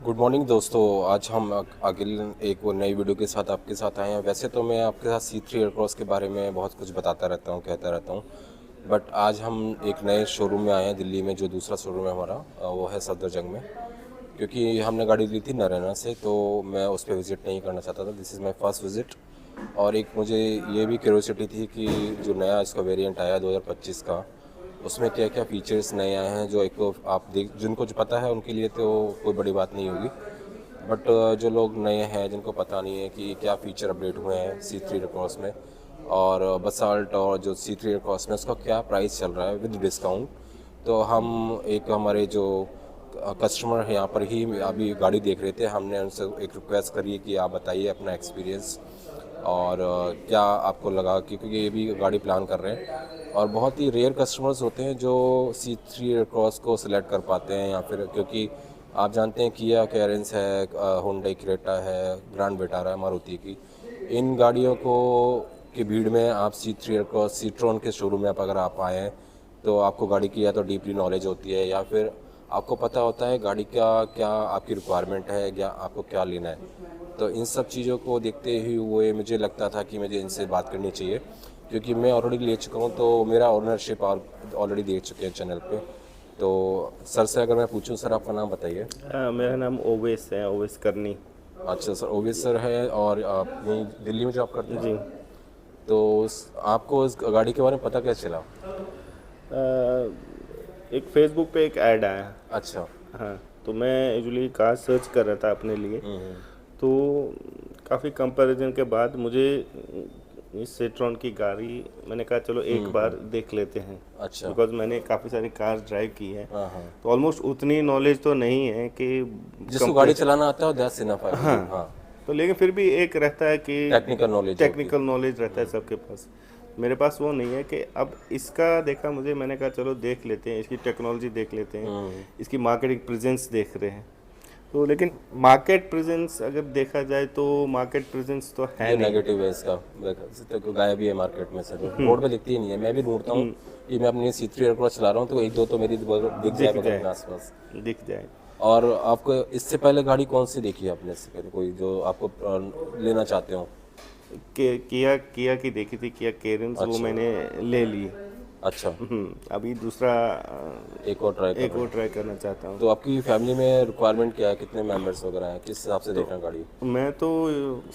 Good morning दोस्तों। आज हम अगले एक और नई वीडियो के साथ आपके साथ आए हैं। वैसे तो मैं आपके साथ C3 एयरक्रॉस के बारे में बहुत कुछ बताता रहता हूँ, कहता रहता हूँ, बट आज हम एक नए शोरूम में आए हैं दिल्ली में। जो दूसरा शोरूम है हमारा वो है सफदरजंग में, क्योंकि हमने गाड़ी ली थी नरैना से, तो मैं उस पर विज़िट नहीं करना चाहता था। This is my first visit. और एक मुझे ये भी क्यूरोसिटी थी कि जो नया इसका वेरिएंट आया 2025 का, उसमें क्या क्या फीचर्स नए आए हैं। जो एक तो आप देख, जिनको जो पता है उनके लिए तो कोई बड़ी बात नहीं होगी, बट जो लोग नए हैं जिनको पता नहीं है कि क्या फ़ीचर अपडेट हुए हैं C3 क्रॉस में, और बसाल्ट और जो C3 क्रॉस में उसका क्या प्राइस चल रहा है विद डिस्काउंट। तो हम एक हमारे जो कस्टमर है यहाँ पर ही अभी गाड़ी देख रहे थे, हमने उनसे एक रिक्वेस्ट करी है कि आप बताइए अपना एक्सपीरियंस और क्या आपको लगा, क्योंकि ये भी गाड़ी प्लान कर रहे हैं। और बहुत ही रेयर कस्टमर्स होते हैं जो C3 क्रॉस को सिलेक्ट कर पाते हैं, या फिर क्योंकि आप जानते हैं किया कैरेंस है, हुंडई क्रेटा है, ग्रैंड विटारा है मारुति की। इन गाड़ियों को की भीड़ में आप C3 क्रॉस सीट्रॉन के शोरूम में अगर आप आए हैं तो आपको गाड़ी की या तो डीपली नॉलेज होती है, या फिर आपको पता होता है गाड़ी का क्या आपकी रिक्वायरमेंट है या आपको क्या लेना है। तो इन सब चीज़ों को देखते हुए मुझे लगता था कि मुझे इनसे बात करनी चाहिए, क्योंकि मैं ऑलरेडी ले चुका हूँ, तो मेरा ओनरशिप ऑलरेडी दे चुके हैं चैनल पे। तो सर से अगर मैं पूछूं, सर आपका नाम बताइए। मेरा नाम ओवैस है, ओवैस करनी। अच्छा सर, ओवेस सर है, और आप यहीं दिल्ली में जॉब करते हैं। जी। तो आपको इस गाड़ी के बारे में पता कैसे चला? एक फेसबुक पे एक ऐड आया। अच्छा। हाँ, तो मैं यूजुअली कार सर्च कर रहा था अपने लिए। तो काफ़ी कंपैरिजन के बाद मुझे इस सेट्रॉन की गाड़ी, मैंने कहा चलो एक बार देख लेते हैं। अच्छा। बिकॉज मैंने काफ़ी सारी कार ड्राइव की है, हाँ हाँ, तो ऑलमोस्ट उतनी नॉलेज तो नहीं है कि जिसको गाड़ी चलाना आता है दैट्स इनफ है। हाँ। हाँ, तो लेकिन फिर भी एक रहता है कि टेक्निकल नॉलेज होती टेक्निकल नॉलेज रहता है सबके पास। मेरे पास वो नहीं है कि अब इसका देखा मुझे, मैंने कहा चलो देख लेते हैं, इसकी टेक्नोलॉजी देख लेते हैं, इसकी मार्केटिंग प्रेजेंस देख रहे हैं। तो लेकिन मार्केट प्रेजेंस अगर देखा जाए तो मार्केट प्रेजेंस तो है ये नहीं। नेगेटिव है इसका। तो गायब ही है मार्केट में से, रोड पे दिखती ही नहीं है। मैं भी ढूंढता हूँ कि मैं अपनी C3 एयरक्रॉस चला रहा हूँ तो एक दो तो मेरी दिख जाए दिख बगल जाए, में आसपास। दिख जाए। और आपको इससे पहले गाड़ी कौन सी देखी है आपने? इससे पहले कोई जो आपको लेना चाहते हो? किया किया की देखी थी, किया केरेंस, वो अच्छा। मैंने ले ली। अच्छा, अभी दूसरा एक और ट्राई कर एक रहे और हो? ट्राई करना चाहता हूँ। तो आपकी फैमिली में रिक्वायरमेंट क्या है, कितने मेंबर्स वगैरह हैं, किस हिसाब से देख रहे हैं गाड़ी? मैं तो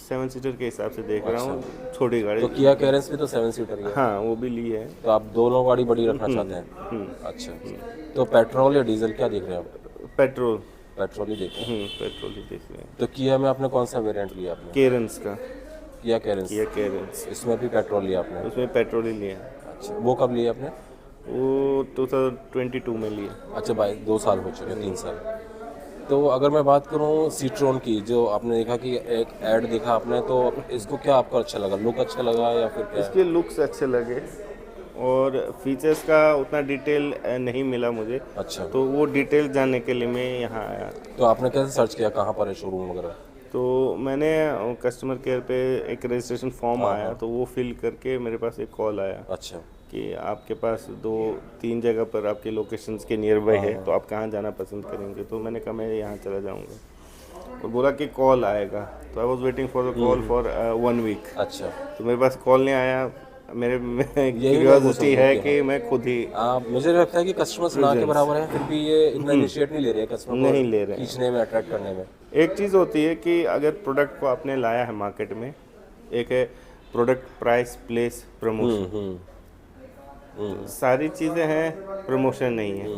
7 सीटर के हिसाब से देख रहा अच्छा, हूँ, छोटी गाड़ी। तो किया कैरेंस भी तो 7 सीटर ही है। हाँ, वो भी ली है। तो आप दोनों गाड़ी बड़ी रखना चाहते हैं? अच्छा, तो पेट्रोल या डीजल क्या देख रहे हैं आप? पेट्रोल। पेट्रोल ही देख रहे हैं। पेट्रोल ही देख रहे हैं। तो किया में आपने कौन सा वेरिएंट लिया आपने? केरेंस का। किया कैरेंस। किया केरेंस, इसमें भी पेट्रोल लिया आपने? उसमें पेट्रोल ही लिया। अच्छा, वो कब लिया आपने? वो 2022 में लिया। अच्छा भाई, 2 साल हो चुके हैं, 3 साल। तो अगर मैं बात करूँ सीट्रॉन की, जो आपने देखा कि एक ऐड देखा आपने, तो इसको क्या आपको अच्छा लगा? लुक अच्छा लगा या फिर क्या? इसके लुक्स अच्छे लगे और फीचर्स का उतना डिटेल नहीं मिला मुझे, अच्छा, तो वो डिटेल जानने के लिए मैं यहाँ आया। तो आपने कैसे सर्च किया कहाँ पर है शोरूम वगैरह? तो मैंने कस्टमर केयर पे एक रजिस्ट्रेशन फॉर्म आया, तो वो फिल करके मेरे पास एक कॉल आया अच्छा। कि आपके पास 2-3 जगह पर आपके लोकेशंस के नियर बाई है, तो आप कहाँ जाना पसंद करेंगे? तो मैंने कहा मैं यहाँ चला जाऊँगा। और बोला कि कॉल आएगा, तो I was waiting for the call for 1 week. अच्छा, तो मेरे पास कॉल नहीं आया। मेरे यही क्यूरियोसिटी है कि मैं खुद ही मुझे लगता है कि कस्टमर्स ना के बराबर है, फिर भी ये इतना इनिशिएट नहीं ले रहे हैं कस्टमर को नहीं ले रहे हैं। खींचने में, अट्रैक्ट करने में। एक चीज़ होती है कि अगर प्रोडक्ट को आपने लाया है मार्केट में, एक है प्रोडक्ट, प्राइस, प्लेस, प्रमोशन। सारी चीज़ें हैं, प्रमोशन नहीं है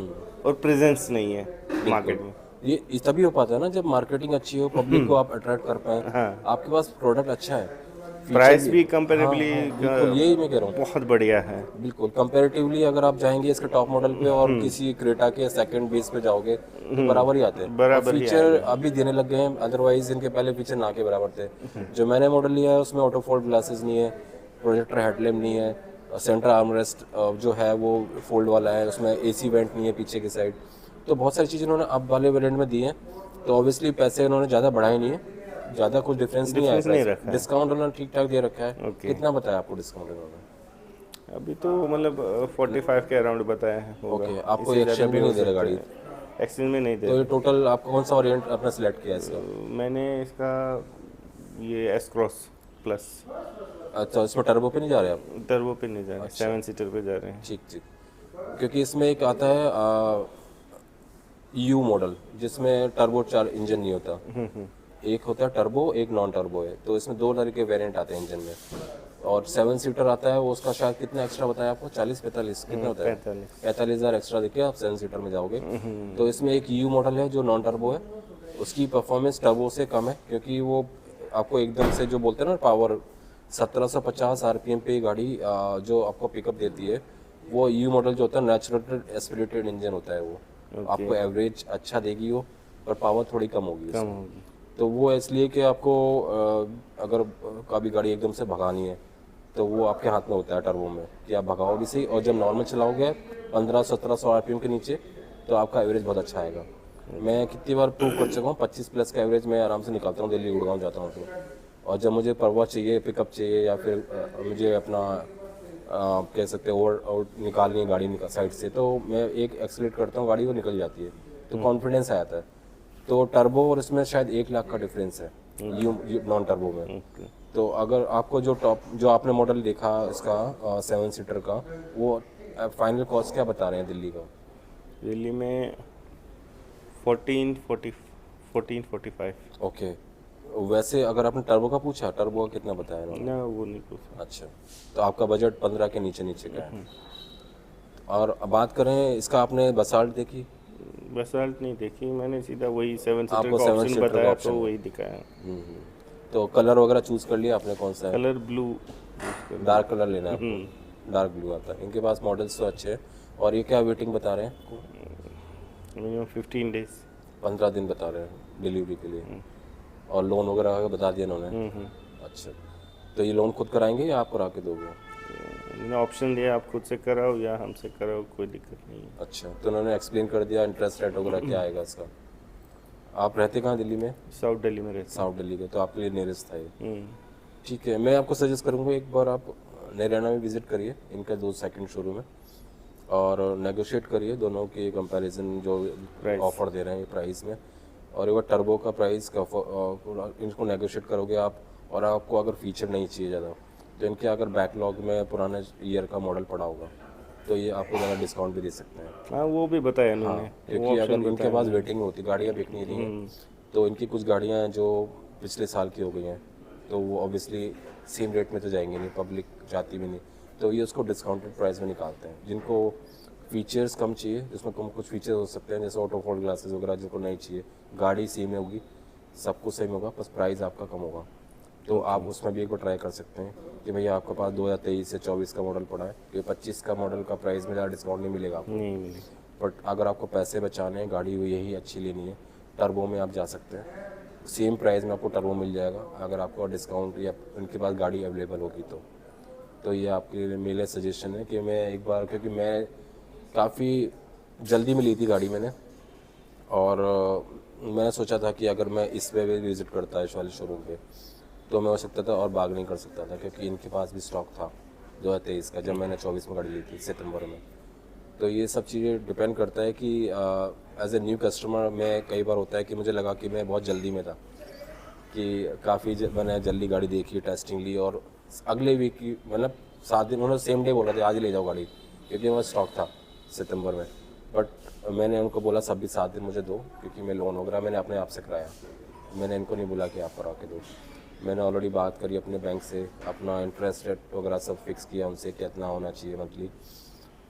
और प्रेजेंस नहीं है मार्केट में। ये तभी हो पाता है ना जब मार्केटिंग अच्छी हो, पब्लिक को आप अट्रैक्ट कर पाए। हाँ, आपके पास प्रोडक्ट अच्छा है, प्राइस भी हाँ, कंपेरेबली बिल्कुल यही मैं कह रहा हूँ। बहुत बढ़िया है। बिल्कुल कंपैरेटिवली अगर आप जाएंगे इसके टॉप मॉडल पे और किसी क्रेटा के सेकंड बेस पे जाओगे तो बराबर ही आते हैं, और बराबर ही फीचर अभी देने लग गए हैं। अदरवाइज इनके पहले फीचर ना के बराबर थे। जो मैंने मॉडल लिया है उसमें ऑटो फोल्ड ग्लासेस नहीं है, प्रोजेक्टर हेडलैम्प नहीं है, सेंटर आर्मरेस्ट जो है वो फोल्ड वाला है, उसमें AC वेंट नहीं है पीछे की साइड। तो बहुत सारी चीज़ें उन्होंने अब वाले वेरिएंट में दी हैं। तो ऑब्वियसली पैसे उन्होंने ज़्यादा बढ़ाए नहीं है, ज़्यादा कुछ डिफरेंस नहीं आया। नहीं रखा है। डिस्काउंट उन्होंने ठीक ठाक दे रखा है। ओके। कितना बताया आपको डिस्काउंट उन्होंने? अभी तो मतलब 45 के अराउंड बताया है होगा। ओके, आपको इससे एक्शन ज़्यादा भी हो नहीं दे रहा सकता गाड़ी? है। एक्सचेंज में नहीं तो दे। ये टोटल आपको कौन सा वेरिएंट आपने सेलेक्ट किया है इसका? मैंने इसका ये एस क्रॉस प्लस, अच्छा, इसमें टर्बो पे नहीं जा रहे आप? टर्बो पे नहीं जा रहे, अच्छा। 7 सीटर पे जा रहे हैं। ठीक ठीक। क्योंकि इसमें एक आता है यू मॉडल जिसमें टर्बो चार इंजन नहीं होता। एक होता है टर्बो, एक नॉन टर्बो है, तो इसमें दो तरह के वेरिएंट आते हैं इंजन में। और 7 सीटर आता है वो, उसका शायद कितना एक्स्ट्रा बताया आपको, 40-45 कितना होता है? 45। 45,000 एक्स्ट्रा देके आप 7 सीटर में जाओगे। तो इसमें एक यू मॉडल है जो नॉन टर्बो है, उसकी परफॉर्मेंस टर्बो से कम है, क्योंकि वो आपको एकदम से जो बोलते हैं ना पावर 1750 आरपीएम पे गाड़ी जो आपको पिकअप देती है, वो यू मॉडल जो होता है नेचुरल एस्पिरेटेड इंजन होता है वो। आपको एवरेज अच्छा देगी वो, पर पावर थोड़ी कम होगी कम उसमें। होगी। तो वो इसलिए कि आपको अगर कभी गाड़ी एकदम से भगानी है तो वो आपके हाथ में होता है टर्बो में, कि आप भगाओ भी सही, और जब नॉर्मल चलाओगे 1500-1700 आरपीएम के नीचे तो आपका एवरेज बहुत अच्छा आएगा। मैं कितनी बार प्रूव कर चुका हूँ, 25 प्लस का एवरेज मैं आराम से निकालता हूँ दिल्ली गुड़गांव जाता हूँ तो। और जब मुझे परवा चाहिए, पिकअप चाहिए, या फिर मुझे अपना कह सकते हैं और निकालनी है गाड़ी साइड से, तो मैं एक एक्सीलेट करता हूँ, गाड़ी वो निकल जाती है, तो कॉन्फिडेंस आ जाता है। तो टर्बो और इसमें शायद 1 लाख का डिफरेंस है यू नॉन टर्बो में। तो अगर आपको जो आपने मॉडल देखा इसका 7 सीटर का, वो फाइनल कॉस्ट क्या बता रहे हैं दिल्ली का? दिल्ली में 1445। ओके। वैसे अगर आपने टर्बो का पूछा, टर्बो का कितना बताया इन्होंने? ना वो नहीं पूछा। अच्छा, तो आपका बजट 15 के नीचे नीचे का है। और अब बात करें इसका, आपने बसाल्ट देखी? बसाल्ट नहीं देखी मैंने, सीधा वही 7 सीटर आपको का 7 ऑप्शन सीटर का बताया ऑप्शन तो है। वही दिखाया। तो कलर वगैरह चूज कर लिया आपने, कौन सा है? Colour blue. डार्क कलर लेना है आपको? डार्क ब्लू आता है, इनके पास मॉडल्स तो अच्छे हैं। और ये क्या वेटिंग बता रहे हैं आपको? Minimum 15 days. 15 दिन बता रहे हैं डिलीवरी के लिए। और लोन वगैरह का बता दिया इन्होंने? अच्छा, तो ये लोन खुद कराएंगे या आप करा के दोगे? मैंने ऑप्शन दिया, आप खुद से कराओ या हमसे कराओ, कोई दिक्कत नहीं है। अच्छा, तो उन्होंने एक्सप्लेन कर दिया इंटरेस्ट रेट वगैरह क्या आएगा इसका? आप रहते कहाँ दिल्ली में? साउथ दिल्ली में रहता साउथ दिल्ली के, तो आपके लिए नियरेस्ट था ये। हूँ। ठीक है, मैं आपको सजेस्ट करूँगा एक बार आप नैराना में विजिट करिए, इनका 2 सेकंड शोरूम है, और नेगोशिएट करिए दोनों के कंपैरिजन जो ऑफर दे रहे हैं प्राइस में। और एक बार टर्बो का प्राइस का इनको नेगोशिएट करोगे आप, और आपको अगर फीचर नहीं चाहिए ज़्यादा, तो इनके अगर बैकलॉग में पुराने ईयर का मॉडल पड़ा होगा तो ये आपको ज़्यादा डिस्काउंट भी दे सकते हैं। हाँ वो भी बताया इन्होंने। क्योंकि अगर इनके पास वेटिंग होती, गाड़ियाँ बिक नहीं रही हैं, तो इनकी कुछ गाड़ियाँ हैं जो पिछले साल की हो गई हैं, तो वो ऑब्वियसली सेम रेट में तो जाएंगी नहीं, पब्लिक जाती भी नहीं, तो ये उसको डिस्काउंटेड प्राइस में निकालते हैं। जिनको फीचर्स कम चाहिए, जिसमें कम कुछ फीचर्स हो सकते हैं, जैसे ऑटो फोल्ड ग्लासेस वगैरह, जिनको नहीं चाहिए, गाड़ी सेम होगी, सब कुछ सेम होगा, बस प्राइस आपका कम होगा, तो आप उसमें भी एक बार ट्राई कर सकते हैं कि भैया आपके पास 2023 से 24 का मॉडल पड़ा है, क्योंकि 25 का मॉडल का प्राइस में ज़्यादा डिस्काउंट नहीं मिलेगा आपको। नहीं मिली। बट अगर आपको पैसे बचाने हैं, गाड़ी यही अच्छी लेनी है, टर्बो में आप जा सकते हैं, सेम प्राइस में आपको टर्बो मिल जाएगा, अगर आपको डिस्काउंट या उनके पास गाड़ी अवेलेबल होगी तो ये आपके लिए मेरे सजेशन है कि मैं एक बार, क्योंकि मैं काफ़ी जल्दी में ली थी गाड़ी मैंने, और मैंने सोचा था कि अगर मैं इस पे भी विज़िट करता इस वाले शोरूम पे, तो मैं हो सकता था और बार्गेनिंग कर सकता था, क्योंकि इनके पास भी स्टॉक था 2023 का, जब मैंने 24 में गाड़ी ली थी सितंबर में। तो ये सब चीज़ें डिपेंड करता है कि एज ए न्यू कस्टमर मैं, कई बार होता है कि मुझे लगा कि मैं बहुत जल्दी में था, कि काफ़ी मैंने जल्दी गाड़ी देखी, टेस्टिंग ली, और अगले वीक की मतलब 7 दिन, उन्होंने सेम डे बोला था आज ही ले जाओ गाड़ी, क्योंकि मेरा स्टॉक था सितंबर में। बट मैंने उनको बोला सब भी 7 दिन मुझे दो, क्योंकि मैं लोन वगैरह मैंने अपने आप से कराया, मैंने इनको नहीं बोला कि आप करा के दो। मैंने ऑलरेडी बात करी अपने बैंक से, अपना इंटरेस्ट रेट वगैरह सब फिक्स किया उनसे कितना होना चाहिए मंथली,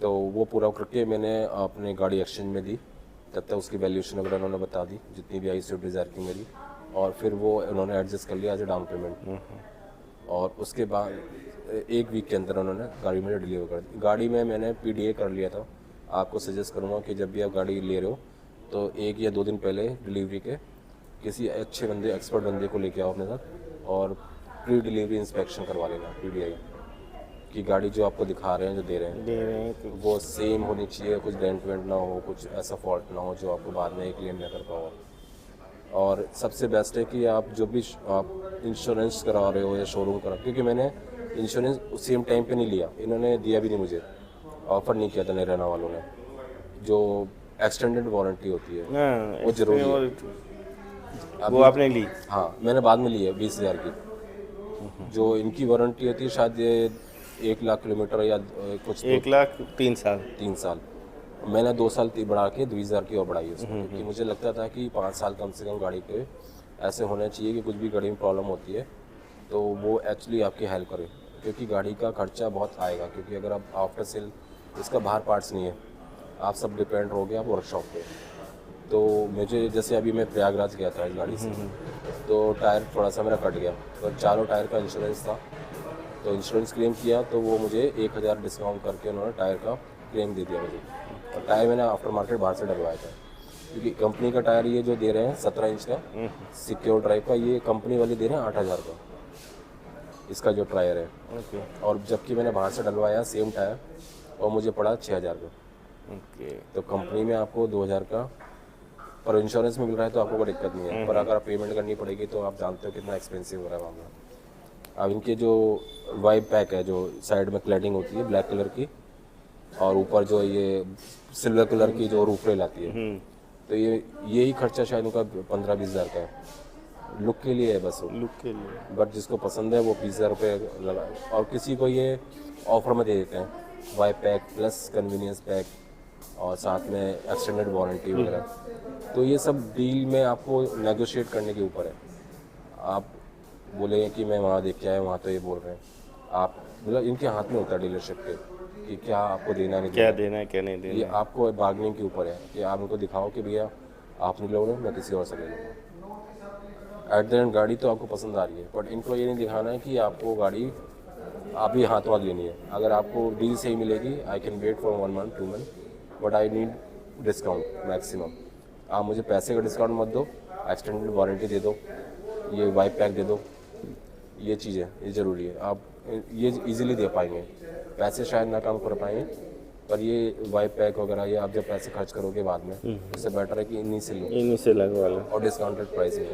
तो वो पूरा करके मैंने अपनी गाड़ी एक्सचेंज में दी। तब तक उसकी वैल्यूएशन वगैरह उन्होंने बता दी जितनी भी आई स्विफ्ट डिज़ायर की मेरी, और फिर वो उन्होंने एडजस्ट कर लिया एज ए डाउन पेमेंट। और उसके बाद 1 वीक के अंदर उन्होंने गाड़ी मुझे डिलीवर कर दी। गाड़ी में मैंने PDA कर लिया था। आपको सजेस्ट करूँगा कि जब भी आप गाड़ी ले रहे हो तो 1 या 2 दिन पहले डिलीवरी के किसी अच्छे बंदे, एक्सपर्ट बंदे को लेके आओ अपने साथ, और प्री डिलीवरी इंस्पेक्शन करवा लेना PDI कि गाड़ी जो आपको दिखा रहे हैं, जो दे रहे हैं, तो वो सेम होनी चाहिए, कुछ डेंट वेंट ना हो, कुछ ऐसा फॉल्ट ना हो जो आपको बाद में क्लेम ना कर पाओ। और सबसे बेस्ट है कि आप जो भी आप इंश्योरेंस करा रहे हो या शोरूम करा, क्योंकि मैंने इंश्योरेंस सेम टाइम पे नहीं लिया, इन्होंने दिया भी नहीं, मुझे ऑफ़र नहीं किया था नैराना वालों ने। जो एक्सटेंडेड वारंटी होती है, हाँ, वो जरूरी है। वो आपने ली? हाँ, मैंने बाद में ली है 20,000 की। जो इनकी वारंटी होती है शायद ये 1 लाख किलोमीटर या कुछ 1,03,000। 3 साल। मैंने 2 साल बढ़ा के 20,000 की और बढ़ाई उसमें, क्योंकि मुझे लगता था कि 5 साल कम से कम गाड़ी के ऐसे होने चाहिए कि कुछ भी गाड़ी में प्रॉब्लम होती है तो वो एक्चुअली आपकी हेल्प करे, क्योंकि गाड़ी का खर्चा बहुत आएगा, क्योंकि अगर आप आफ्टर सेल इसका बाहर पार्ट्स नहीं है, आप सब डिपेंड हो गया आप वर्कशॉप पे। तो मुझे जैसे अभी मैं प्रयागराज गया था इस गाड़ी से, तो टायर थोड़ा सा मेरा कट गया, तो चारों टायर का इंश्योरेंस था, तो इंश्योरेंस क्लेम किया तो वो मुझे 1,000 डिस्काउंट करके उन्होंने टायर का क्लेम दे दिया मुझे। और टायर मैंने आफ्टर मार्केट बाहर से डलवाया था, क्योंकि कंपनी का टायर ये जो दे रहे हैं 17 इंच का सिक्योर ड्राइव का, ये कंपनी वाले दे रहे हैं 8,000 का इसका जो टायर है। ओके और जबकि मैंने बाहर से डलवाया सेम टायर और मुझे पड़ा 6,000 का। ओके। तो कंपनी में आपको 2,000 का पर इंश्योरेंस में मिल रहा है तो आपको कोई दिक्कत नहीं है, पर अगर आप पेमेंट करनी पड़ेगी तो आप जानते हो कितना एक्सपेंसिव हो रहा है मामला। अब इनके जो वाइप पैक है, जो साइड में क्लैडिंग होती है ब्लैक कलर की, और ऊपर जो ये सिल्वर कलर की जो रूफ रेल आती है, तो यही खर्चा शायद उनका 15-20 हज़ार का है, लुक के लिए है बस वो। लुक के लिए। बट जिसको पसंद है वो 20,000 रुपये लगा, और किसी को ये ऑफर में दे देते हैं wipe pack plus convenience pack और साथ में एक्सटेंडेड वारंटी वगैरह। तो ये सब डील में आपको नेगोशिएट करने के ऊपर है। आप बोले कि मैं वहाँ देख के आया, वहाँ तो ये बोल रहे हैं, आप मतलब इनके हाथ में होता है डीलरशिप के कि क्या आपको देना नहीं क्या देना। देना है क्या नहीं ये देना। आपको बार्गेनिंग के ऊपर है कि आप उनको दिखाओ कि भैया आप नहीं लोगे, मैं किसी और से ले लूँगा। एट द एंड गाड़ी तो आपको पसंद आ रही है, बट इनको ये नहीं दिखाना है कि आपको गाड़ी आप ही हाथों हाथ लेनी है। अगर आपको डील सही मिलेगी, I can wait for 1 month 2 month, but I need discount maximum. आप मुझे पैसे का डिस्काउंट मत दो, एक्सटेंडेड वारंटी दे दो, ये वाइप पैक दे दो, ये चीज़ें ये ज़रूरी है। आप ये इजीली दे पाएंगे, पैसे शायद ना कम कर पाएंगे, पर ये वाइप पैक वगैरह ये आप जब पैसे खर्च करोगे बाद में, उससे बेटर है कि इन्हीं से लो इन्हीं से लगवा लो। और डिस्काउंटेड प्राइस में।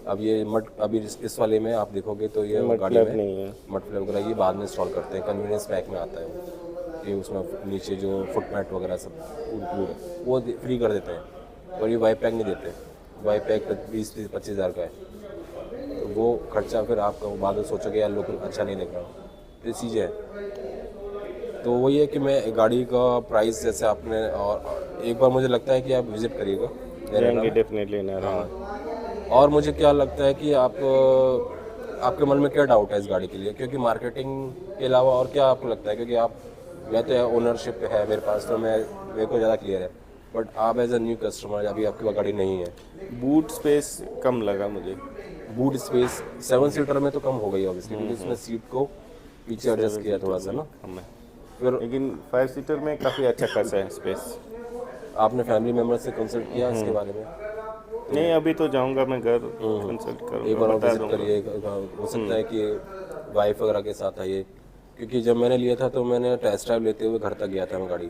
अब ये अभी इस वाले में आप देखोगे तो ये गाड़ी मतलब में नहीं है। मड फ्लैप वगैरह ये बाद में इंस्टॉल करते हैं, कन्वीनियंस पैक में आता है वो। ये उसमें नीचे जो फुट मैट वगैरह सब इंक्लूड वो फ्री कर देते हैं, और ये वाइप पैक नहीं देते। वाइप पैक 20-25 हज़ार का है, तो वो खर्चा फिर आप बाद में सोचोगे यार लोग अच्छा नहीं लग रहा, ये चीज़ें हैं। तो वही है कि मैं गाड़ी का प्राइस जैसे आपने, और एक बार मुझे लगता है कि आप विज़िट करिएगा जाएंगे डेफिनेटली ना। और मुझे क्या लगता है कि आप आपके मन में क्या डाउट है इस गाड़ी के लिए, क्योंकि मार्केटिंग के अलावा और क्या आपको लगता है, क्योंकि आप मैं तो ओनरशिप है मेरे पास तो मेरे को ज़्यादा क्लियर है, बट आप एज अ न्यू कस्टमर अभी आपके पास गाड़ी नहीं है। बूट स्पेस कम लगा मुझे। बूट स्पेस 7 सीटर में तो कम हो गई ऑब्वियसली, क्योंकि उसमें सीट को पीछे एडजस्ट किया थोड़ा सा ना। कम है, फिर लेकिन 5 सीटर में काफ़ी अच्छा खासा है स्पेस। आपने फैमिली मेम्बर से कंसल्ट किया इसके बारे में? नहीं, अभी तो जाऊंगा मैं घर, कंसल्ट एक करूंगा, बार बता विजिट दूंगा। करिए, हो सकता है कि वाइफ वगैरह के साथ आइए, क्योंकि जब मैंने लिया था तो मैंने टेस्ट ड्राइव लेते हुए घर तक गया था मैं गाड़ी,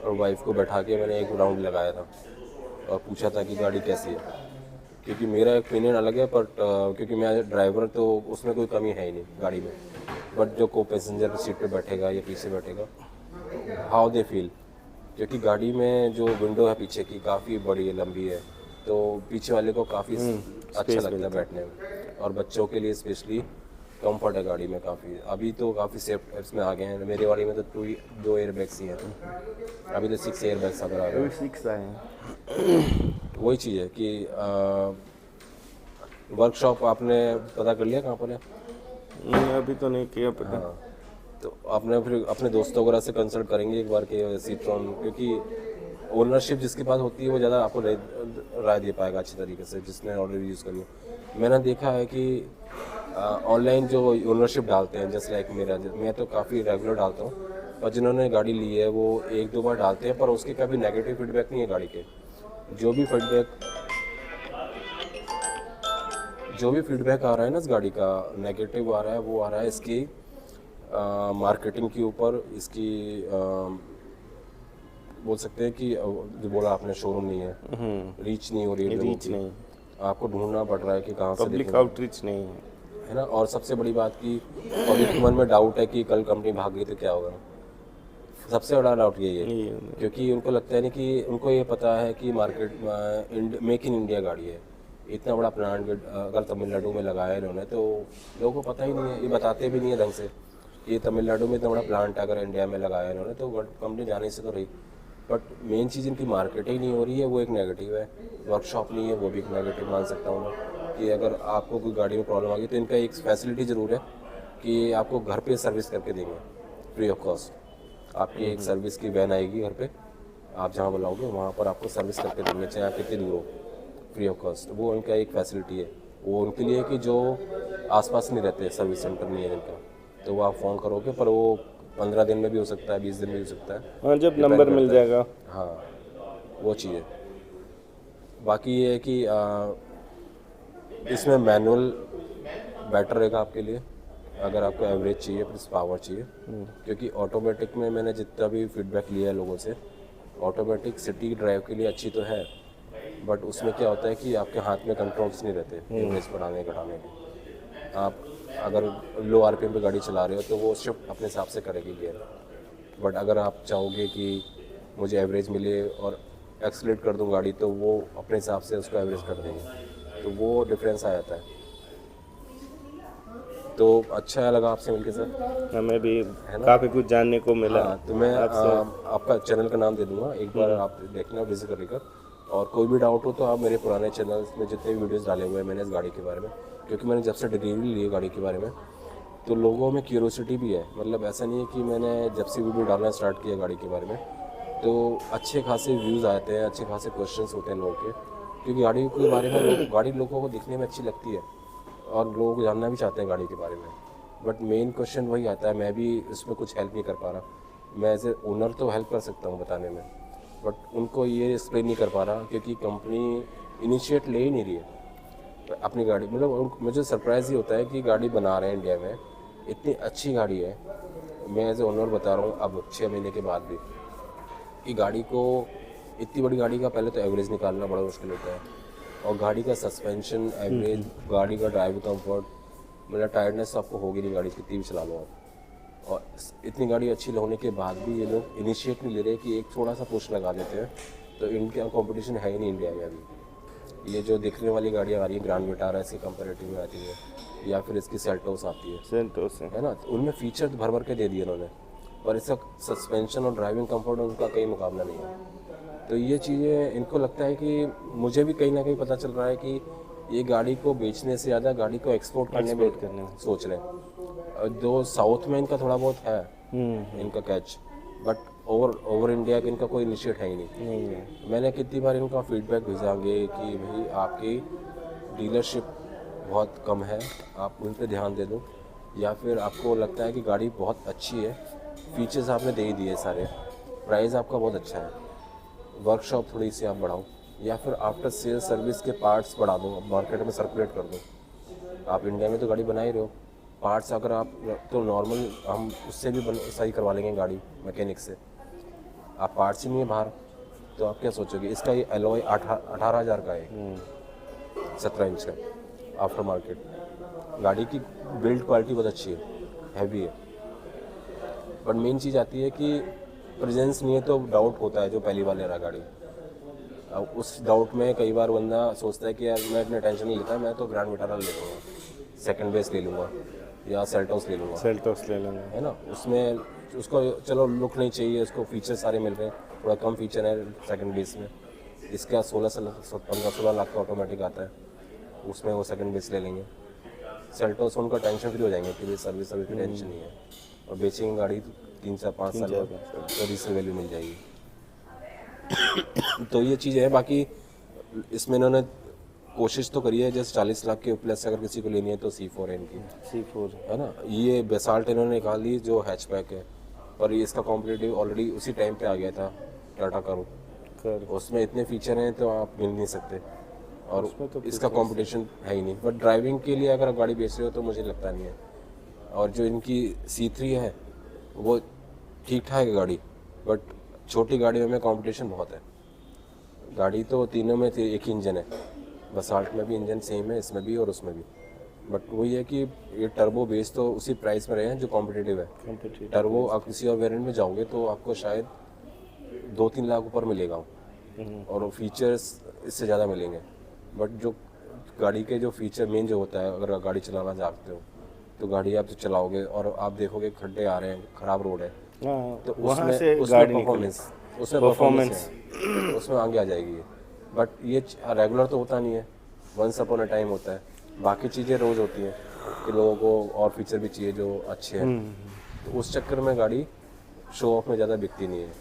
और वाइफ को बैठा के मैंने एक राउंड लगाया था और पूछा था कि गाड़ी कैसी है, क्योंकि मेरा ओपिनियन अलग है, बट क्योंकि मैं ड्राइवर तो उसमें कोई कमी है ही नहीं गाड़ी में, बट जो को पैसेंजर सीट पे बैठेगा या पीछे बैठेगा हाउ दे फील, क्योंकि गाड़ी में जो विंडो है पीछे की काफ़ी बड़ी है, लंबी है, तो पीछे वाले को काफ़ी अच्छा लगता है बैठने में, और बच्चों के लिए स्पेशली कंफर्ट है गाड़ी में काफ़ी। अभी तो काफ़ी सेफ इसमें आ गए हैं, मेरे वाली में तो 2 एयर बैग्स ही हैं, अभी तो 6 एयर बैग्स अगर आ गए। 6 आए हैं। वही चीज़ है कि वर्कशॉप आपने पता कर लिया कहाँ पर है? नहीं, अभी तो नहीं किया पता। हाँ, तो आपने फिर अपने दोस्तों वगैरह से कंसल्ट करेंगे एक बार कि सीट्रॉन, क्योंकि ओनरशिप जिसके पास होती है वो ज़्यादा आपको राय दे पाएगा अच्छी तरीके से, जिसने ऑलरेडी यूज़ करी है। मैंने देखा है कि ऑनलाइन जो ओनरशिप डालते हैं, जैसे लाइक मैं तो काफ़ी रेगुलर डालता हूँ, और जिन्होंने गाड़ी ली है वो 1-2 बार डालते हैं, पर उसके कभी नेगेटिव फीडबैक नहीं है गाड़ी के। जो भी फीडबैक आ रहा है ना इस गाड़ी का नेगेटिव आ रहा है, वो आ रहा है इसकी मार्केटिंग के ऊपर, इसकी बोल सकते हैं कि जो बोला आपने शोरूम नहीं है, रीच नहीं हो रही है, रीच नहीं, आपको ढूंढना पड़ रहा है कि कहाँ से पब्लिक आउटरीच नहीं है ना। और सबसे बड़ी बात कि पब्लिक के मन में डाउट है कि कल कंपनी भाग गई तो क्या होगा, सबसे बड़ा डाउट यही है, ये क्योंकि उनको लगता है नहीं कि उनको ये पता है कि मार्केट मेक इन इंडिया गाड़ी है। इतना बड़ा प्लांट अगर तमिलनाडु में लगाया इन्होंने तो लोगों को पता ही नहीं है, ये बताते भी नहीं है ढंग से। ये तमिलनाडु में इतना बड़ा प्लांट अगर इंडिया में लगाया इन्होंने तो कंपनी जाने से तो रही, बट मेन चीज़ इनकी मार्केटिंग नहीं हो रही है, वो एक नेगेटिव है। वर्कशॉप नहीं है, वो भी एक नेगेटिव मान सकता हूँ मैं, कि अगर आपको कोई गाड़ी में प्रॉब्लम आ गई तो इनका एक फैसिलिटी ज़रूर है कि आपको घर पे सर्विस करके देंगे फ्री ऑफ कॉस्ट। आपकी एक सर्विस की वैन आएगी घर पे, आप जहाँ बुलाओगे वहाँ पर आपको सर्विस करके देंगे, चाहे आप कितनी दूर हो, फ्री ऑफ कॉस्ट। वो उनका एक फैसिलिटी है, वो उनके लिए कि जो आसपास नहीं रहते, सर्विस सेंटर नहीं है जिनका, तो वो आप फ़ोन करोगे, पर वो 15 दिन में भी हो सकता है, 20 दिन में भी हो सकता है। हाँ, जब नंबर मिल जाएगा। हाँ, वो चीज़ है। बाकी ये है कि इसमें मैनुअल बेटर रहेगा आपके लिए, अगर आपको एवरेज चाहिए प्लस पावर चाहिए, क्योंकि ऑटोमेटिक में मैंने जितना भी फीडबैक लिया है लोगों से, ऑटोमेटिक सिटी ड्राइव के लिए अच्छी तो है, बट उसमें क्या होता है कि आपके हाथ में कंट्रोल्स नहीं रहते एवरेज बढ़ाने घटाने के। आप अगर लो आरपीएम पे गाड़ी चला रहे हो तो वो शिफ्ट अपने हिसाब से करेगी गियर, बट अगर आप चाहोगे कि मुझे एवरेज मिले और एक्सीलरेट कर दूं गाड़ी तो वो अपने हिसाब से उसको एवरेज कर देंगे, तो वो डिफरेंस आ जाता है। तो अच्छा लगा आपसे मिलके सर, हमें भी काफ़ी कुछ जानने को मिला। हाँ, तो मैं आपका चैनल का नाम दे दूंगा, एक बार आप देखना विजिट कर, और कोई भी डाउट हो तो आप मेरे पुराने चैनल्स में जितने भी वीडियोस डाले हुए हैं मैंने इस गाड़ी के बारे में, क्योंकि मैंने जब से डिलीवरी ली है गाड़ी के बारे में तो लोगों में क्यूरोसिटी भी है। मतलब ऐसा नहीं है कि मैंने जब से वीडियो डालना स्टार्ट किया गाड़ी के बारे में तो अच्छे खासे व्यूज़ आते हैं, अच्छे खासे क्वेश्चंस होते हैं लोगों के, क्योंकि गाड़ी के बारे में गाड़ी लोगों को दिखने में अच्छी लगती है और लोग जानना भी चाहते हैं गाड़ी के बारे में। बट मेन क्वेश्चन वही आता है, मैं भी इसमें कुछ हेल्प नहीं कर पा रहा। मैं एज ए ओनर तो हेल्प कर सकता हूँ बताने में, बट उनको ये एक्सप्लेन नहीं कर पा रहा क्योंकि कंपनी इनिशिएट ले ही नहीं रही है अपनी गाड़ी। मतलब मुझे सरप्राइज़ ही होता है कि गाड़ी बना रहे हैं इंडिया में, इतनी अच्छी गाड़ी है, मैं एज ए ओनर बता रहा हूँ अब 6 महीने के बाद भी, कि गाड़ी को इतनी बड़ी गाड़ी का पहले तो एवरेज निकालना बड़ा मुश्किल होता है, और गाड़ी का सस्पेंशन एवरेज, गाड़ी का ड्राइव कंफर्ट, मतलब टायर्डनेस तो आपको होगी नहीं गाड़ी कितनी भी चला लो आप। और इतनी गाड़ी अच्छी होने के बाद भी ये लोग इनिशिएट नहीं ले रहे कि एक थोड़ा सा पुश लगा देते हैं, तो इनका कंपटीशन है ही नहीं इंडिया में अभी। ये जो दिखने वाली गाड़ियाँ आ रही है, ग्रैंड विटारा इसके कंपेरेटिव में आती है, या फिर इसकी सेल्टोस आती है, सेल्टोस है ना, तो उनमें फीचर तो भर भर के दे दिए उन्होंने, पर इसका सस्पेंशन और ड्राइविंग कंफर्ट उनका कहीं मुकाबला नहीं है। तो ये चीज़ें इनको लगता है कि मुझे भी कहीं ना कहीं पता चल रहा है कि ये गाड़ी को बेचने से ज़्यादा गाड़ी को एक्सपोर्ट करने में सोच रहे हैं। जो साउथ में इनका थोड़ा बहुत है इनका कैच, बट ओवर इंडिया का इनका कोई इनिशिएट है ही नहीं। मैंने कितनी बार इनका फीडबैक भेजांगे कि भाई आपकी डीलरशिप बहुत कम है, आप उन पर ध्यान दे दो, या फिर आपको लगता है कि गाड़ी बहुत अच्छी है, फीचर्स आपने दे ही दिए सारे, प्राइस आपका बहुत अच्छा है, वर्कशॉप थोड़ी सी आप बढ़ाओ, या फिर आफ्टर सेल सर्विस के पार्ट्स बढ़ा दो, मार्केट में सर्कुलेट कर दो। आप इंडिया में तो गाड़ी बना ही रहे हो, पार्ट्स अगर आप तो नॉर्मल हम उससे भी सही करवा लेंगे गाड़ी मैकेनिक से, आप पार्ट्स ही नहीं है बाहर, तो आप क्या सोचोगे। इसका ये एलॉय 18,000 का है, 17 इंच का आफ्टर मार्केट। गाड़ी की बिल्ड क्वालिटी बहुत अच्छी है, हैवी है, बट मेन चीज़ आती है कि प्रेजेंस नहीं है तो डाउट होता है जो पहली बार ले रहा गाड़ी। अब उस डाउट में कई बार बंदा सोचता है कि यार मैं इतने टेंशन नहीं लेता, मैं तो ग्रैंड विटारा ले लूँगा, सेकंड बेस ले लूँगा, या सेल्टोस ले लूँगा, सेल्टोस ले लेंगे, है ना। उसमें उसको चलो लुक नहीं चाहिए, उसको फीचर सारे मिल रहे हैं, थोड़ा कम फीचर है सेकंड बेस में, इसका 15-16 लाख का ऑटोमेटिक आता है, उसमें वो सेकंड बेस ले लेंगे। सेल्टोस उनका टेंशन फ्री हो जाएंगे कि सर्विस की टेंशन नहीं है, और बेचेंगे गाड़ी 3-4-5 साल में तो रीसेल वैल्यू मिल जाएगी। तो ये चीज़ है। बाकी इसमें इन्होंने कोशिश तो करी है, जैसे 40 लाख के प्लस अगर किसी को लेनी है तो C4 है इनकी, C4 है ना। ये बेसाल्ट इन्होंने निकाली जो हैचबैक है, पर ये इसका कॉम्पिटिटिव ऑलरेडी उसी टाइम पे आ गया था टाटा करो, उसमें इतने फीचर हैं तो आप मिल नहीं सकते, और तो इसका कंपटीशन है ही नहीं। बट ड्राइविंग के लिए अगर आप गाड़ी बेच रहे हो तो मुझे लगता नहीं है। और जो इनकी C3 है वो ठीक ठाक है गाड़ी, बट छोटी गाड़ियों में कंपटीशन बहुत है। गाड़ी तो तीनों में एक ही इंजन है, बसाल्ट में भी इंजन सेम है, इसमें भी और उसमें भी, बट वही है कि ये टर्बो बेस तो उसी प्राइस में रहे हैं जो कॉम्पिटिटिव है। कॉम्पिटिटिव टर्बो आप किसी और वेरिएंट में जाओगे तो आपको शायद 2-3 लाख ऊपर मिलेगा और फीचर्स इससे ज़्यादा मिलेंगे। बट जो गाड़ी के जो फीचर मेन जो होता है, अगर आप गाड़ी चलाना चाहते हो तो गाड़ी आप जो चलाओगे और आप देखोगे खड्डे आ रहे हैं, ख़राब रोड है, हाँ, तो वहाँ उसमें से उसमें गाड़ी परफॉर्मेंस उसमें परफॉर्मेंस है, उसमें आगे आ जाएगी। बट ये रेगुलर तो होता नहीं है, वंस अपॉन अ टाइम होता है। बाकी चीज़ें रोज़ होती हैं कि लोगों को और फीचर भी चाहिए जो अच्छे हैं, तो उस चक्कर में गाड़ी शो ऑफ में ज़्यादा बिकती नहीं है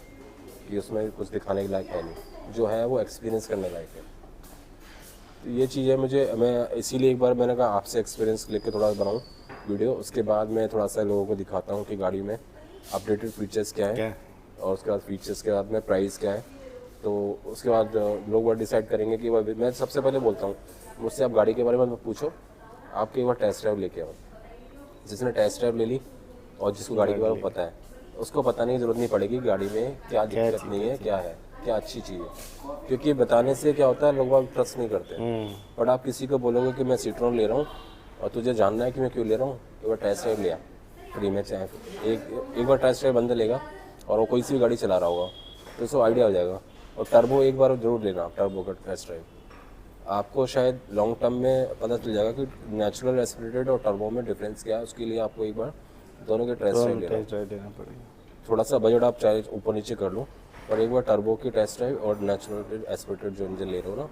कि उसमें कुछ दिखाने के लायक है नहीं, जो है वो एक्सपीरियंस करने लायक है। तो ये चीज़ें मैं इसीलिए एक बार मैंने कहा आपसे एक्सपीरियंस लेके थोड़ा बनाऊँ वीडियो, उसके बाद मैं थोड़ा सा लोगों को दिखाता हूँ कि गाड़ी में अपडेटेड फीचर्स क्या क्या है और उसके बाद फीचर्स के बाद में प्राइस क्या है। तो उसके बाद लोग वो डिसाइड करेंगे कि वह, मैं सबसे पहले बोलता हूँ मुझसे आप गाड़ी के बारे में पूछो, आपके एक बार टेस्ट ड्राइव लेके आओ। जिसने टेस्ट ड्राइव ले ली और जिसको गाड़ी के बारे में पता है, उसको बताने की ज़रूरत नहीं पड़ेगी गाड़ी में क्या दिक्कत नहीं है, क्या है, क्या अच्छी चीज़ है। क्योंकि बताने से क्या होता है, लोग बाग ट्रस्ट नहीं करते। बट आप किसी को बोलोगे कि मैं सीट्रॉन ले रहा हूँ और तुझे जानना है कि मैं क्यों ले रहा हूँ, एक बार टेस्ट ड्राइव लिया फ्री में, चाहे एक बार टेस्ट ड्राइव बंदा लेगा और वो कोई सी भी गाड़ी चला रहा होगा तो उसको आइडिया हो जाएगा। और टर्बो एक बार ज़रूर लेना, टर्बो का टेस्ट ड्राइव, आपको शायद लॉन्ग टर्म में पता चल जाएगा कि नेचुरल एस्पिरेटेड और टर्बो में डिफरेंस क्या है। उसके लिए आपको एक बार दोनों के टेस्ट ड्राइव लेना। टेस्ट ड्राइव देना पड़ेगा। थोड़ा सा बजट आप चाहे ऊपर नीचे कर लो, पर एक बार टर्बो की टेस्ट ड्राइव और नेचुरल एस्पिरेटेड जो इंजन ले रहे हो ना,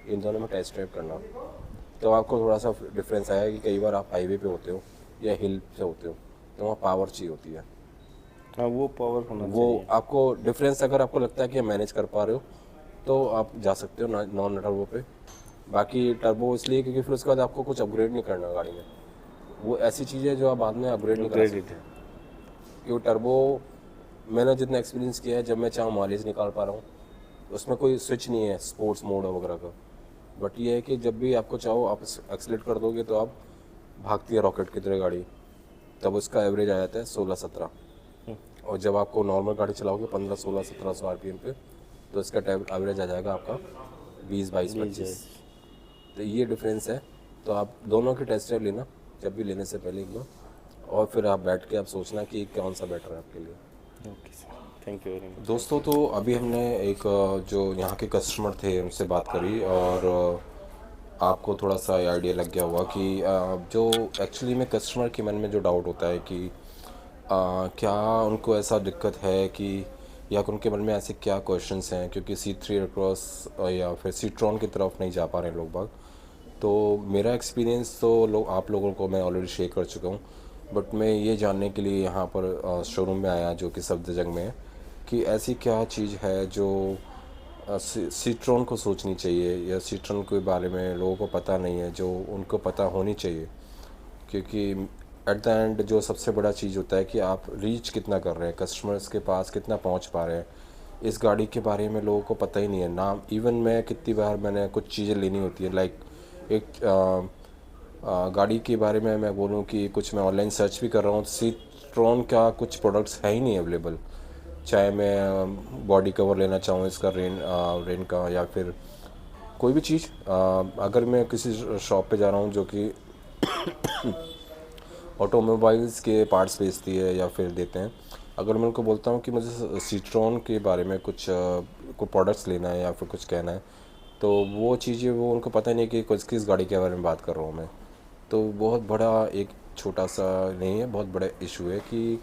इन दोनों में टेस्ट ड्राइव करना, तो आपको थोड़ा सा डिफरेंस आएगा कि कई बार आप हाईवे पे होते हो या हिल पे होते हो तो वहाँ पावर चाहिए होती है। हाँ, वो पावर होना वो चाहिए। आपको डिफरेंस अगर आपको लगता है कि मैनेज कर पा रहे हो तो आप जा सकते हो नॉन टर्बो पे। बाकी टर्बो इसलिए क्योंकि फिर उसके बाद आपको कुछ अपग्रेड नहीं करना गाड़ी में, वो ऐसी चीज़ है जो आप बाद में अपग्रेड नहीं कर सकते। क्योंकि टर्बो मैंने जितना एक्सपीरियंस किया है, जब मैं चाहूँ माइलेज निकाल पा रहा हूँ, उसमें कोई स्विच नहीं है स्पोर्ट्स मोड वगैरह का। बट ये है कि जब भी आपको चाहो आप एक्सलेट कर दोगे तो आप भागती है रॉकेट की तरह गाड़ी, तब उसका एवरेज आ जाता है 16-17। और जब आपको नॉर्मल गाड़ी चलाओगे 15-16-1700 आरपीएम पे, तो इसका एवरेज आ जाएगा आपका 20-22-25। तो ये डिफरेंस है। तो आप दोनों के टेस्ट ड्राइव लेना जब भी लेने से पहले एक बार, और फिर आप बैठ के आप सोचना कि कौन सा बेटर है आपके लिए। Okay sir, thank you very much. दोस्तों, तो अभी हमने एक जो यहाँ के कस्टमर थे उनसे बात करी और आपको थोड़ा सा आइडिया लग गया होगा कि जो एक्चुअली में कस्टमर के मन में जो डाउट होता है कि क्या उनको ऐसा दिक्कत है कि, या उनके मन में ऐसे क्या क्वेश्चंस हैं, क्योंकि C3 एयरक्रॉस या फिर सीट्रॉन की तरफ नहीं जा पा रहे हैं लोग बाग। तो मेरा एक्सपीरियंस तो आप लोगों को मैं ऑलरेडी शेयर कर चुका हूँ, बट मैं ये जानने के लिए यहाँ पर शोरूम में आया जो कि सफदरजंग में है, कि ऐसी क्या चीज़ है जो सीट्रॉन को सोचनी चाहिए या सीट्रॉन के बारे में लोगों को पता नहीं है, जो उनको पता होनी चाहिए। क्योंकि एट द एंड जो सबसे बड़ा चीज़ होता है कि आप रीच कितना कर रहे हैं, कस्टमर्स के पास कितना पहुंच पा रहे हैं। इस गाड़ी के बारे में लोगों को पता ही नहीं है नाम। इवन मैं कितनी बार मैंने कुछ चीज़ें लेनी होती है, लाइक एक गाड़ी के बारे में मैं बोलूँ कि कुछ मैं ऑनलाइन सर्च भी कर रहा हूँ, सीट्रॉन का कुछ प्रोडक्ट्स है ही नहीं अवेलेबल। चाहे मैं बॉडी कवर लेना चाहूँ इसका रेन का, या फिर कोई भी चीज़, अगर मैं किसी शॉप पे जा रहा हूँ जो कि ऑटोमोबाइल्स के पार्ट्स बेचती है या फिर देते हैं, अगर मैं उनको बोलता हूँ कि मुझे सीट्रॉन के बारे में कुछ प्रोडक्ट्स लेना है या फिर कुछ कहना है, तो वो चीज़ें वो उनको पता नहीं कि किस गाड़ी के बारे में बात कर रहा हूँ मैं। तो बहुत बड़ा एक छोटा सा नहीं है, बहुत बड़ा इशू है कि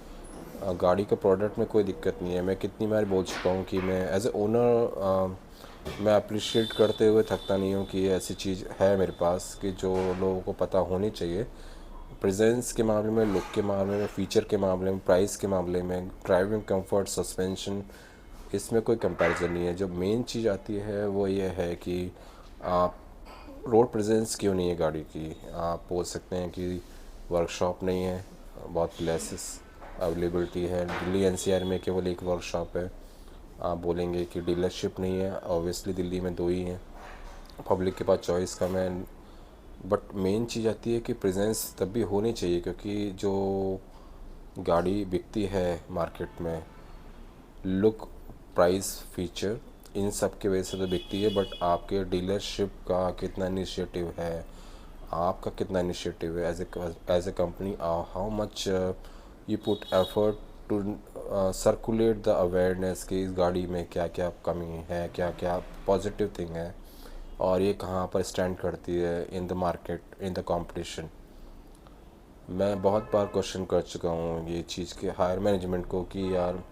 गाड़ी के प्रोडक्ट में कोई दिक्कत नहीं है। मैं कितनी बार बोल चुका हूँ कि मैं एज ए ओनर मैं अप्रिशिएट करते हुए थकता नहीं हूँ कि ऐसी चीज़ है मेरे पास कि जो लोगों को पता होनी चाहिए। प्रेजेंस के मामले में, लुक के मामले में, फ़ीचर के मामले में, प्राइस के मामले में, ड्राइविंग कंफर्ट, सस्पेंशन, इसमें कोई कंपैरिजन नहीं है। जो मेन चीज़ आती है वो ये है कि आप रोड प्रेजेंस क्यों नहीं है गाड़ी की। आप बोल सकते हैं कि वर्कशॉप नहीं है, बहुत प्लेसेस अवेलेबिलिटी है। दिल्ली NCR में केवल एक वर्कशॉप है। आप बोलेंगे कि डीलरशिप नहीं है, ऑब्वियसली दिल्ली में 2 ही हैं, पब्लिक के पास चॉइस कम है। बट मेन चीज़ आती है कि प्रेजेंस तब भी होनी चाहिए, क्योंकि जो गाड़ी बिकती है मार्केट में, लुक, प्राइस, फीचर, इन सब की वजह से तो बिकती है। बट आपके डीलरशिप का कितना इनिशिएटिव है, आपका कितना इनिशिएटिव है as a company, how much you put effort to circulate the awareness कि इस गाड़ी में क्या क्या कमी है, क्या क्या पॉजिटिव थिंग है, और ये कहाँ पर स्टैंड करती है in the market, in the competition. मैं बहुत बार क्वेश्चन कर चुका हूँ ये चीज़ के हायर मैनेजमेंट को कि यार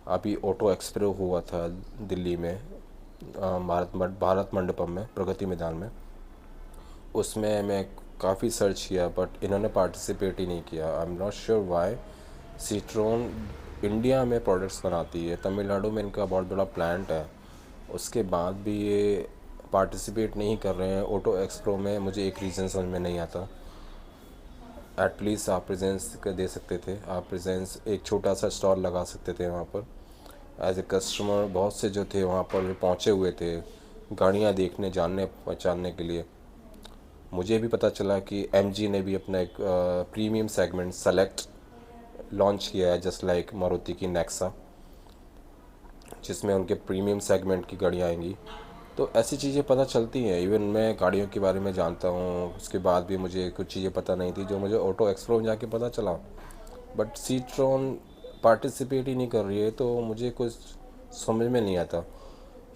अभी ऑटो एक्सप्रो हुआ था दिल्ली में, भारत मंडपम में, प्रगति मैदान में। उसमें मैं काफ़ी सर्च किया बट इन्होंने पार्टिसिपेट ही नहीं किया। I am not sure why. Citroen India में प्रोडक्ट्स बनाती है, तमिलनाडु में इनका बहुत बड़ा प्लांट है, उसके बाद भी ये पार्टिसिपेट नहीं कर रहे हैं ऑटो एक्सप्रो में। मुझे एक रीज़न समझ में नहीं आता। एटलीस्ट आप प्रेजेंस दे सकते थे, आप प्रेजेंस एक छोटा सा स्टॉल लगा सकते थे वहाँ पर। एज ए कस्टमर बहुत से जो थे वहाँ पर पहुँचे हुए थे गाड़ियाँ देखने, जानने पहचानने के लिए। मुझे भी पता चला कि MG ने भी अपना एक प्रीमियम सेगमेंट सेलेक्ट लॉन्च किया है, जस्ट लाइक मारुति की नेक्सा, जिसमें उनके प्रीमियम सेगमेंट की गाड़ियाँ आएंगी। तो ऐसी चीज़ें पता चलती हैं। इवन मैं गाड़ियों के बारे में जानता हूँ, उसके बाद भी मुझे कुछ चीज़ें पता नहीं थी जो मुझे ऑटो एक्सप्रो में जाके पता चला। बट सीट्रॉन पार्टिसिपेट ही नहीं कर रही है, तो मुझे कुछ समझ में नहीं आता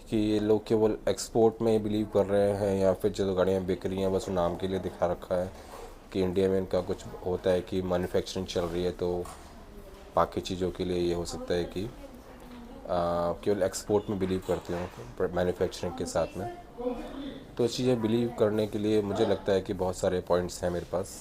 कि ये लोग केवल एक्सपोर्ट में बिलीव कर रहे हैं या फिर जो गाड़ियाँ बिक रही हैं बस नाम के लिए दिखा रखा है कि इंडिया में इनका कुछ होता है कि मैन्युफैक्चरिंग चल रही है, तो बाकी चीज़ों के लिए ये हो सकता है कि केवल एक्सपोर्ट में बिलीव करते हो मैन्युफैक्चरिंग के साथ में। तो चीज़ें बिलीव करने के लिए मुझे लगता है कि बहुत सारे पॉइंट्स हैं मेरे पास।